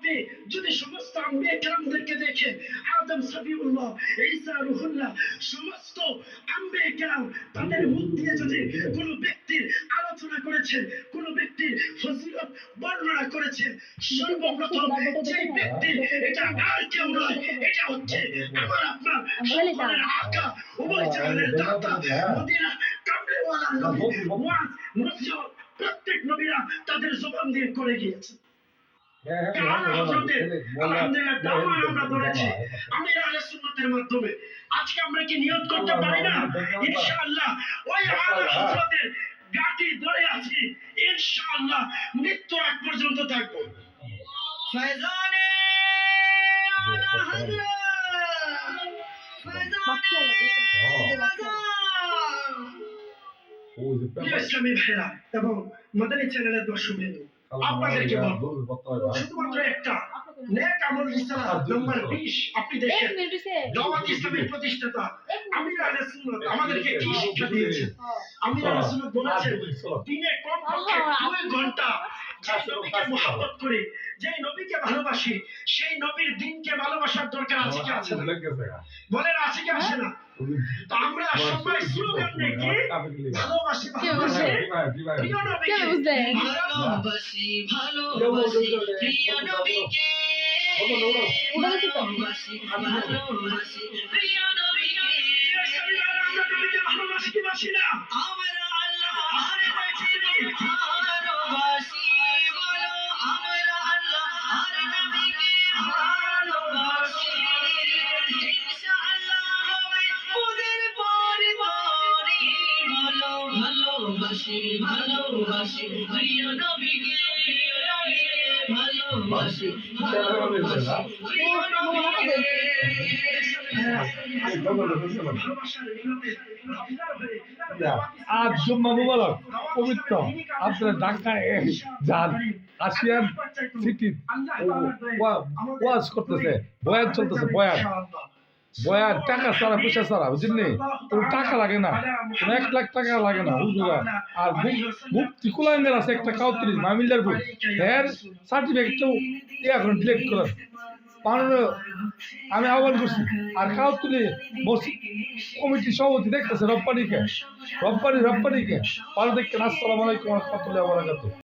আপনি যদি সমস্ত আম্বিয়া কেরামদেরকে দেখে, আদম সফিউল্লাহ, ঈসা রুহুল্লাহ, সমস্ত আম্বিয়া কেরাম তাদের মুখ দিয়ে যদি কোন ব্যক্তির আলোচনা করেছে, কোন ব্যক্তির ফজিলত বর্ণনা করেছে, সর্বপ্রথম যে ব্যক্তি, এটা আর কেউ নয়, এটা হচ্ছে আমার আপনার সকলের আকা, উভয় জাহানের দাতা, মদিনা কামলিওয়ালা নবী। ওয়াজ নসিহত প্রত্যেক নবীরা তাদের জবান দিয়ে করে গিয়েছে। আলহামদুলিল্লাহ দাওয়াত আমরা ধরেছি আমির আহলে সুন্নাতের মাধ্যমে। আজকে আমরা কি নিয়ত করতে পারি না ইনশাআল্লাহ ওই আলা হযরতের গাটি ধরে আছি, ইনশাআল্লাহ মৃত্যুর আগ পর্যন্ত থাকবো। ফয়জানে আলা হযরত ইসলামী ভাইরা এবং মাদানী চ্যানেলের দর্শকবৃন্দ, আপনাদেরকে বলবো শুধুমাত্র একটা নেক আমল রিসালাত নাম্বার 20 আপনি দেখেন দাওয়াত ইসলামের প্রতিষ্ঠাতা আমির আহলে সুন্নাত আমাদেরকে কি শিক্ষা দিয়েছেন। আমির আহলে সুন্নাত বলেছেন দিনে কমপক্ষে 2 ঘন্টা যে নবীকে মহব্বত করে, যে নবীকে ভালোবাসি, সেই নবীর দ্বীনকে ভালোবাসার দরকার আছে কি আছে না? বলেন আছে কি আসে না? তো আমরা সবাই স্লোগান নেই কি ভালোবাসি ভালোবাসি প্রিয় নবীকে, ভালোবাসি ভালোবাসি প্রিয় নবীকে, ভালোবাসি ভালোবাসি প্রিয় নবীকে। আমরা নবীকে ভালোবাসি কি বাসি না? আমরা আল্লাহ আর নবীকে ভালোবাসি, বলো আমরা আল্লাহ আর নবীকে ভালোবাসি। ইনশাআল্লাহ হবে ওদের পরিবারে, বলো ভালোবাসি ভালোবাসি প্রিয় নবীকে, ভালোবাসি ভালোবাসি প্রিয় নবীকে। আজ জুম্মা মুবারক পবিত্র, আপনারা ঢাকায় যান, আসিয়ান সিটি ওয়াজ করতেছে, বয়ান চলতেছে, বয়ান টাকা ছাড়া পয়সা ছাড়া, বুঝলেন? কোনো টাকা লাগে না, কোনো 1 লাখ টাকা লাগে না হুজুরা। আর মুফতি কুলাঙ্গের আছে একটা 31 মামিলার বুক, এর সার্টিফিকেটটাও এখন ডিলেট করেন পাওয়ানো আমি আহ্বান করছি। আর কাউতুলি মসজিদ কমিটির সভাপতি দেখতেছে রব্বানিকে ভালো দেখতেন। আসসালামু আলাইকুম ওয়া রাহমাতুল্লাহি ওয়া বারাকাতুহু।